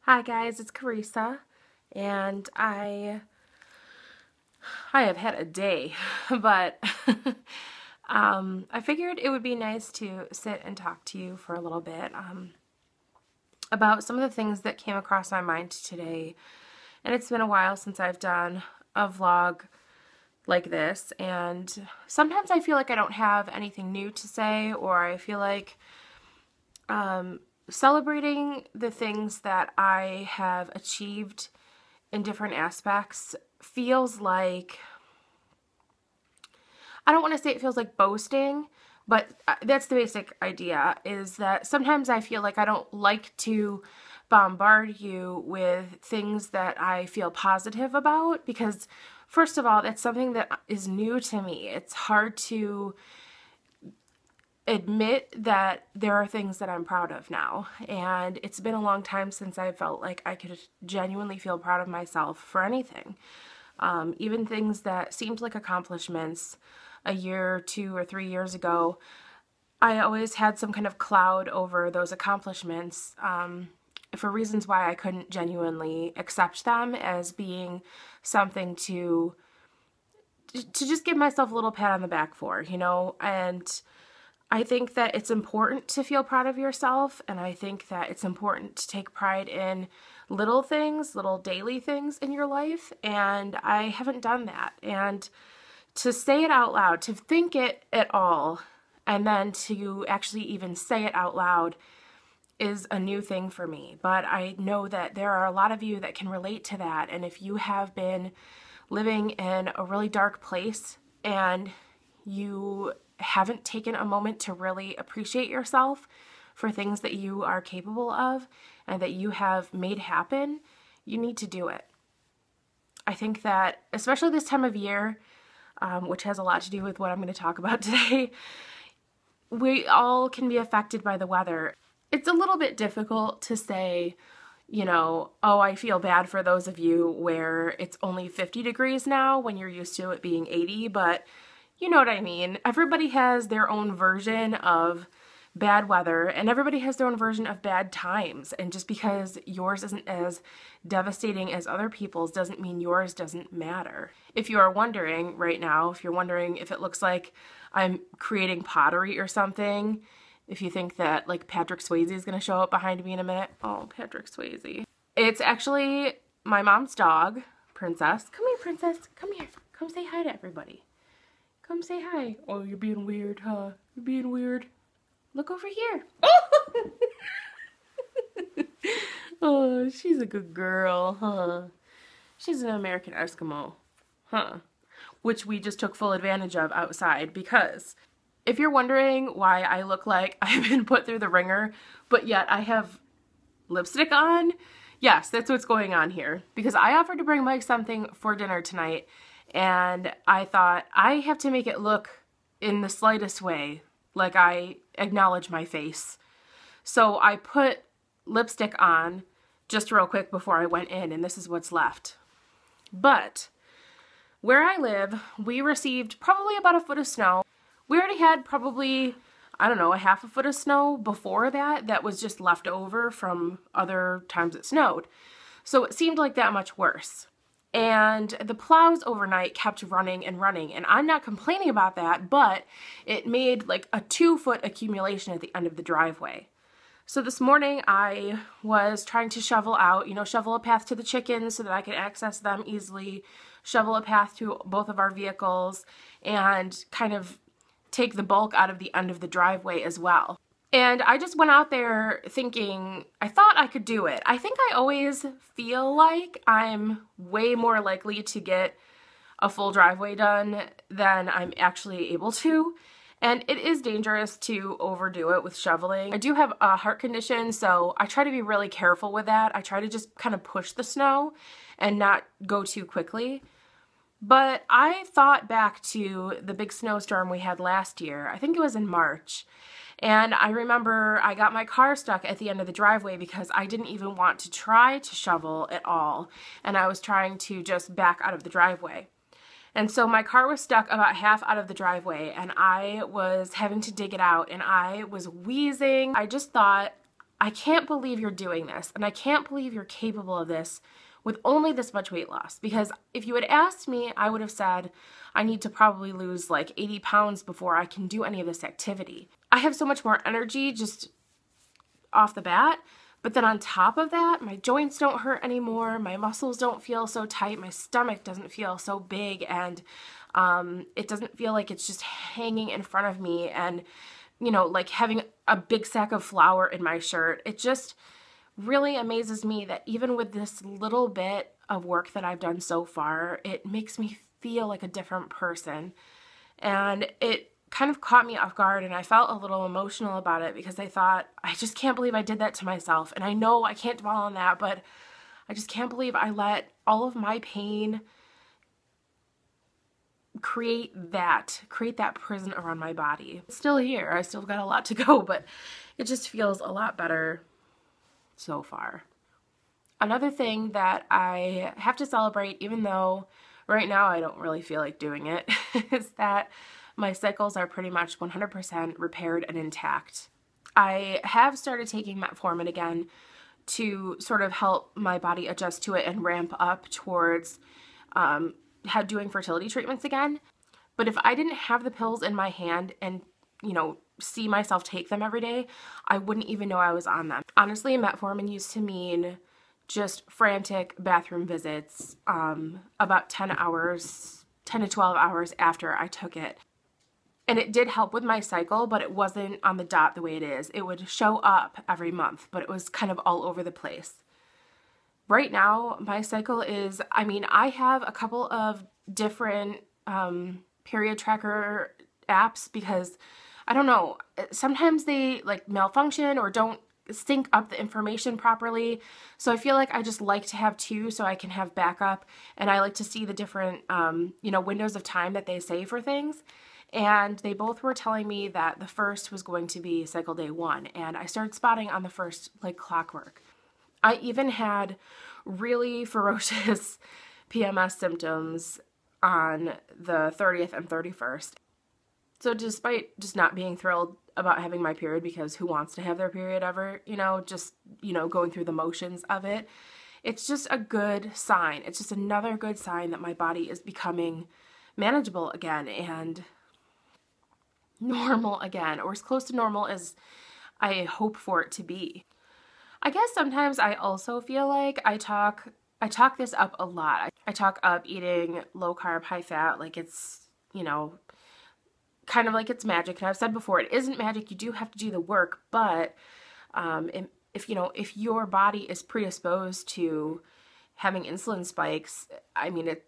Hi guys, it's Carisa, and I have had a day, but I figured it would be nice to sit and talk to you for a little bit about some of the things that came across my mind today. And it's been a while since I've done a vlog like this, and sometimes I feel like I don't have anything new to say, or I feel like celebrating the things that I have achieved in different aspects feels like, I don't want to say it feels like boasting, but that's the basic idea, is that sometimes I feel like I don't like to bombard you with things that I feel positive about, because first of all, that's something that is new to me. It's hard to admit that there are things that I'm proud of now, and it's been a long time since I felt like I could genuinely feel proud of myself for anything. Even things that seemed like accomplishments a year, 2 or 3 years ago, I always had some kind of cloud over those accomplishments for reasons why I couldn't genuinely accept them as being something to just give myself a little pat on the back for, you know. And I think that it's important to feel proud of yourself, and I think that it's important to take pride in little things, little daily things in your life, and I haven't done that. And to say it out loud, to think it at all, and then to actually even say it out loud is a new thing for me. But I know that there are a lot of you that can relate to that, and if you have been living in a really dark place and you haven't taken a moment to really appreciate yourself for things that you are capable of and that you have made happen, you need to do it. I think that, especially this time of year, which has a lot to do with what I'm going to talk about today, we all can be affected by the weather. It's a little bit difficult to say, you know, oh, I feel bad for those of you where it's only 50 degrees now when you're used to it being 80, but you know what I mean. Everybody has their own version of bad weather, and everybody has their own version of bad times. And just because yours isn't as devastating as other people's doesn't mean yours doesn't matter. If you are wondering right now, if you're wondering if it looks like I'm creating pottery or something, if you think that like Patrick Swayze is going to show up behind me in a minute. Oh, Patrick Swayze. It's actually my mom's dog, Princess. Come here, Princess. Come here. Come say hi to everybody. Come say hi. Oh, you're being weird, huh? You're being weird. Look over here. Oh, she's a good girl, huh? She's an American Eskimo, huh? Which we just took full advantage of outside, because if you're wondering why I look like I've been put through the ringer, but yet I have lipstick on, yes, that's what's going on here. Because I offered to bring Mike something for dinner tonight, and I thought, I have to make it look in the slightest way like I acknowledge my face. So I put lipstick on just real quick before I went in, and this is what's left. But where I live, we received probably about a foot of snow. We already had probably, I don't know, a half a foot of snow before that was just left over from other times it snowed. So it seemed like that much worse. And the plows overnight kept running and running, and I'm not complaining about that, but it made like a 2-foot accumulation at the end of the driveway. So this morning I was trying to shovel out, shovel a path to the chickens so that I could access them easily, shovel a path to both of our vehicles, and kind of take the bulk out of the end of the driveway as well. And I just went out there thinking, I thought I could do it. I think I always feel like I'm way more likely to get a full driveway done than I'm actually able to. And it is dangerous to overdo it with shoveling. I do have a heart condition, so I try to be really careful with that. I try to just kind of push the snow and not go too quickly. But I thought back to the big snowstorm we had last year. I think it was in March. And I remember I got my car stuck at the end of the driveway because I didn't even want to try to shovel at all. And I was trying to just back out of the driveway. And so my car was stuck about half out of the driveway, and I was having to dig it out, and I was wheezing. I just thought I can't believe you're doing this, and I can't believe you're capable of this with only this much weight loss. Because if you had asked me, I would have said, I need to probably lose like 80 pounds before I can do any of this activity. I have so much more energy just off the bat, but then on top of that, my joints don't hurt anymore, my muscles don't feel so tight, my stomach doesn't feel so big, and it doesn't feel like it's just hanging in front of me and, you know, like having a big sack of flour in my shirt. It just really amazes me that even with this little bit of work that I've done so far, it makes me feel like a different person. And it kind of caught me off guard, and I felt a little emotional about it because I thought, I just can't believe I did that to myself. And I know I can't dwell on that, but I just can't believe I let all of my pain create that prison around my body. It's still here. I still got a lot to go, but it just feels a lot better so far. Another thing that I have to celebrate, even though right now I don't really feel like doing it, is that my cycles are pretty much 100% repaired and intact. I have started taking metformin again to sort of help my body adjust to it and ramp up towards doing fertility treatments again. But if I didn't have the pills in my hand and, you know, see myself take them every day, I wouldn't even know I was on them. Honestly, metformin used to mean just frantic bathroom visits about 10 to 12 hours after I took it. And it did help with my cycle, but it wasn't on the dot the way it is. It would show up every month, but it was kind of all over the place. Right now, my cycle is, I have a couple of different period tracker apps because, I don't know, sometimes they like malfunction or don't sync up the information properly. So I feel like I just like to have two so I can have backup, and I like to see the different, windows of time that they say for things. And they both were telling me that the first was going to be cycle day 1, and I started spotting on the first like clockwork. I even had really ferocious PMS symptoms on the 30th and 31st. So despite just not being thrilled about having my period, because who wants to have their period ever, going through the motions of it, it's just a good sign. It's just another good sign that my body is becoming manageable again and normal again, or as close to normal as I hope for it to be. I guess sometimes I also feel like I talk this up a lot. I talk up eating low carb, high fat, like it's, kind of like it's magic. And I've said before, it isn't magic. You do have to do the work, but if your body is predisposed to having insulin spikes,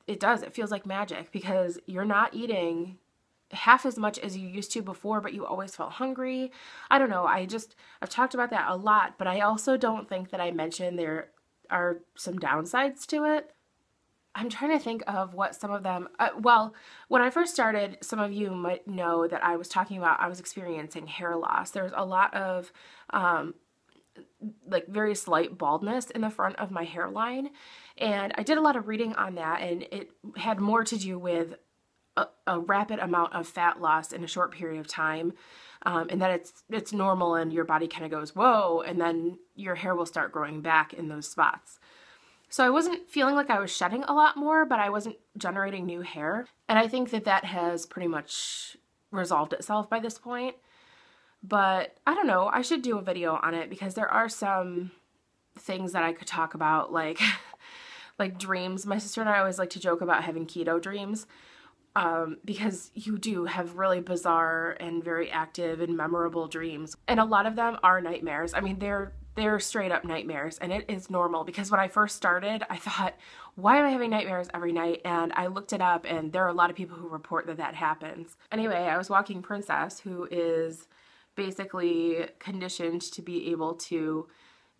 it does. It feels like magic because you're not eating half as much as you used to before, but you always felt hungry. I don't know. I've talked about that a lot, but I also don't think that I mentioned there are some downsides to it. I'm trying to think of what some of them, when I first started, some of you might know that I was talking about I was experiencing hair loss. There's a lot of very slight baldness in the front of my hairline, and I did a lot of reading on that, and it had more to do with a rapid amount of fat loss in a short period of time, and that it's normal, and your body kind of goes, whoa, and then your hair will start growing back in those spots. So I wasn't feeling like I was shedding a lot more, but I wasn't generating new hair, and I think that has pretty much resolved itself by this point. But I don't know, I should do a video on it because there are some things that I could talk about, like dreams. My sister and I always like to joke about having keto dreams. Because you do have really bizarre and very active and memorable dreams. And a lot of them are nightmares. They're straight up nightmares, and it is normal because when I first started, I thought, why am I having nightmares every night? And I looked it up, and there are a lot of people who report that happens. Anyway, I was walking Princess, who is basically conditioned to be able to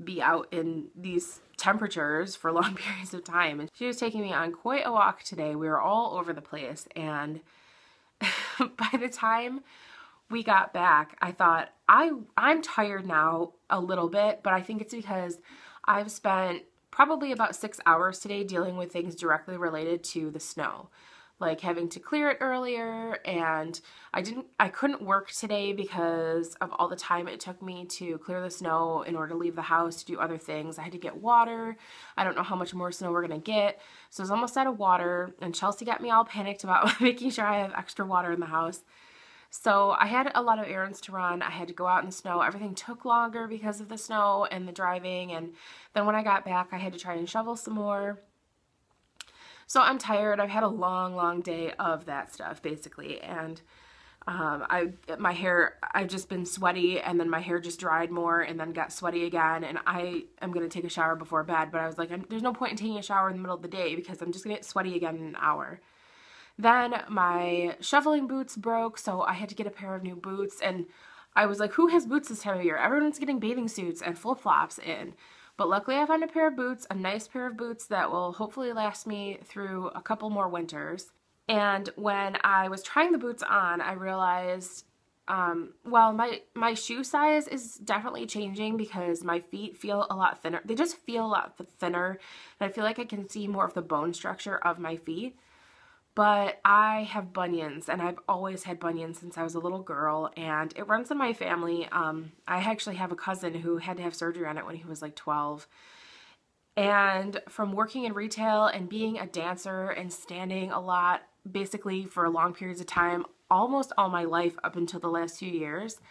be out in these temperatures for long periods of time. And she was taking me on quite a walk today. We were all over the place, and by the time we got back, I thought, I'm tired now a little bit, but I think it's because I've spent probably about 6 hours today dealing with things directly related to the snow. like having to clear it earlier, and I couldn't work today because of all the time it took me to clear the snow in order to leave the house to do other things. I had to get water. I don't know how much more snow we're gonna get. So I was almost out of water, and Chelsea got me all panicked about making sure I have extra water in the house. So I had a lot of errands to run. I had to go out in the snow. Everything took longer because of the snow and the driving. And then when I got back, I had to try and shovel some more. So I'm tired. I've had a long, long day of that stuff, basically. And my hair, I've just been sweaty, and then my hair just dried more and then got sweaty again. And I am going to take a shower before bed. But I was like, there's no point in taking a shower in the middle of the day because I'm just going to get sweaty again in an hour. Then my shoveling boots broke, so I had to get a pair of new boots. And I was like, who has boots this time of year? Everyone's getting bathing suits and flip-flops in. But luckily I found a pair of boots, a nice pair of boots that will hopefully last me through a couple more winters. And when I was trying the boots on, I realized, well, my shoe size is definitely changing because my feet feel a lot thinner. They just feel a lot thinner, and I feel like I can see more of the bone structure of my feet. But I have bunions, and I've always had bunions since I was a little girl, and it runs in my family. I actually have a cousin who had to have surgery on it when he was like 12. And from working in retail and being a dancer and standing a lot, basically for long periods of time, almost all my life up until the last few years,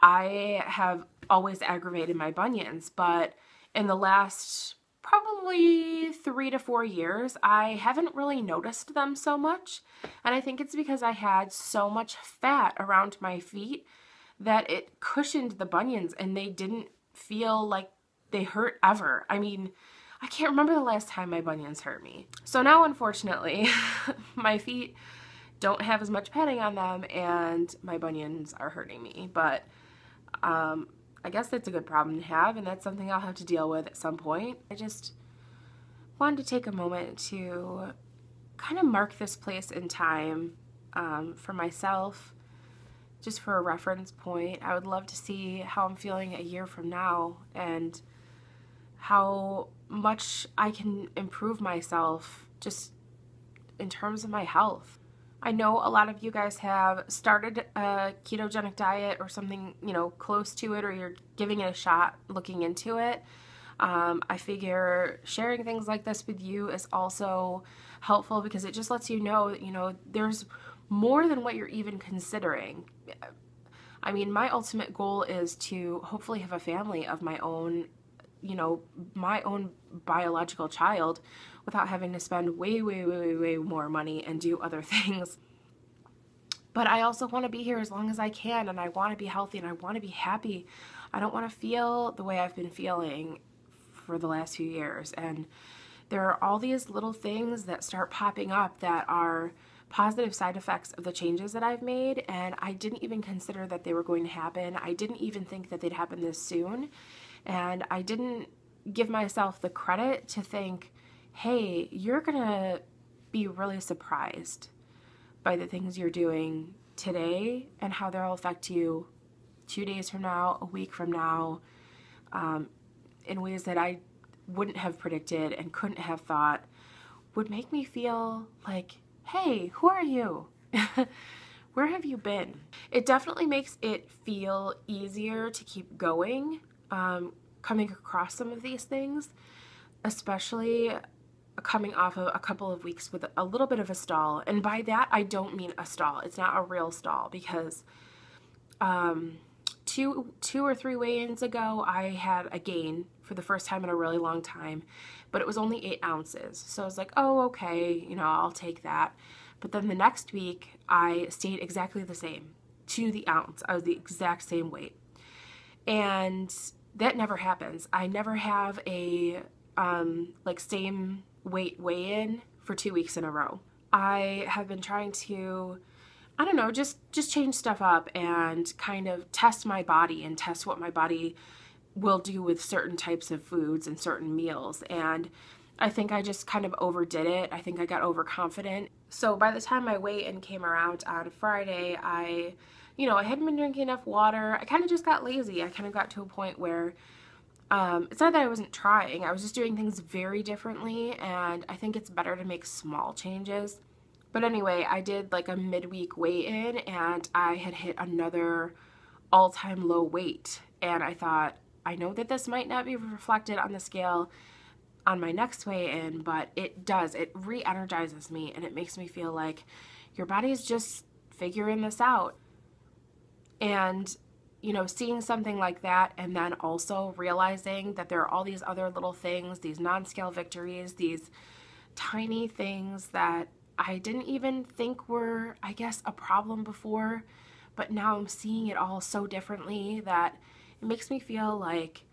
I have always aggravated my bunions. But in the last probably 3 to 4 years, I haven't really noticed them so much. And I think it's because I had so much fat around my feet that it cushioned the bunions, and they didn't feel like they hurt ever. I mean, I can't remember the last time my bunions hurt me. So now, unfortunately, my feet don't have as much padding on them, and my bunions are hurting me. But I guess that's a good problem to have, and that's something I'll have to deal with at some point. I just wanted to take a moment to kind of mark this place in time for myself, just for a reference point. I would love to see how I'm feeling a year from now and how much I can improve myself just in terms of my health. I know a lot of you guys have started a ketogenic diet or something, you know, close to it, or you're giving it a shot, looking into it. I figure sharing things like this with you is also helpful because it just lets you know that, you know, there's more than what you're even considering. I mean, my ultimate goal is to hopefully have a family of my own, you know, my own biological child without having to spend way more money and do other things. But I also want to be here as long as I can, and I want to be healthy, and I want to be happy. I don't want to feel the way I've been feeling for the last few years. And there are all these little things that start popping up that are positive side effects of the changes that I've made, and I didn't even consider that they were going to happen. I didn't even think that they'd happen this soon, and I didn't give myself the credit to think, hey, you're gonna be really surprised by the things you're doing today and how they'll affect you 2 days from now, a week from now, in ways that I wouldn't have predicted and couldn't have thought, would make me feel like, hey, who are you? Where have you been? It definitely makes it feel easier to keep going, coming across some of these things, especially coming off of a couple of weeks with a little bit of a stall. And by that, I don't mean a stall. It's not a real stall, because two or three weigh-ins ago, I had a gain for the first time in a really long time, but it was only 8 ounces. So I was like, oh, okay, you know, I'll take that. But then the next week, I stayed exactly the same to the ounce. I was the exact same weight. And that never happens. I never have a like same weight weigh-in for 2 weeks in a row. I have been trying to, I don't know, just change stuff up and kind of test my body and test what my body will do with certain types of foods and certain meals. And I think I just kind of overdid it. I think I got overconfident. So by the time my weigh-in came around on Friday, I hadn't been drinking enough water. I kind of just got lazy. I kind of got to a point where it's not that I wasn't trying. I was just doing things very differently, and I think it's better to make small changes But anyway, I did like a midweek weigh-in and I had hit another all-time low weight. And I thought, I know that this might not be reflected on the scale on my next weigh-in, but it does. It re-energizes me and it makes me feel like your body is just figuring this out. And, you know, seeing something like that and then also realizing that there are all these other little things, these non-scale victories, these tiny things that I didn't even think were, I guess, a problem before, but now I'm seeing it all so differently that it makes me feel like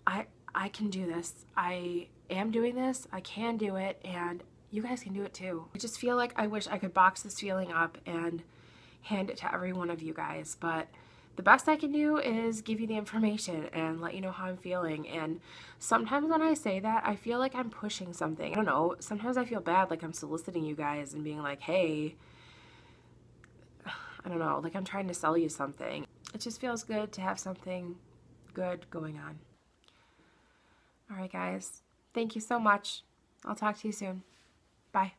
I can do this. I am doing this. I can do it, and you guys can do it too. I just feel like I wish I could box this feeling up and hand it to every one of you guys, but the best I can do is give you the information and let you know how I'm feeling. And sometimes when I say that, I feel like I'm pushing something. I don't know. Sometimes I feel bad, like I'm soliciting you guys and being like, hey, I don't know, like I'm trying to sell you something. It just feels good to have something good going on. All right, guys. Thank you so much. I'll talk to you soon. Bye.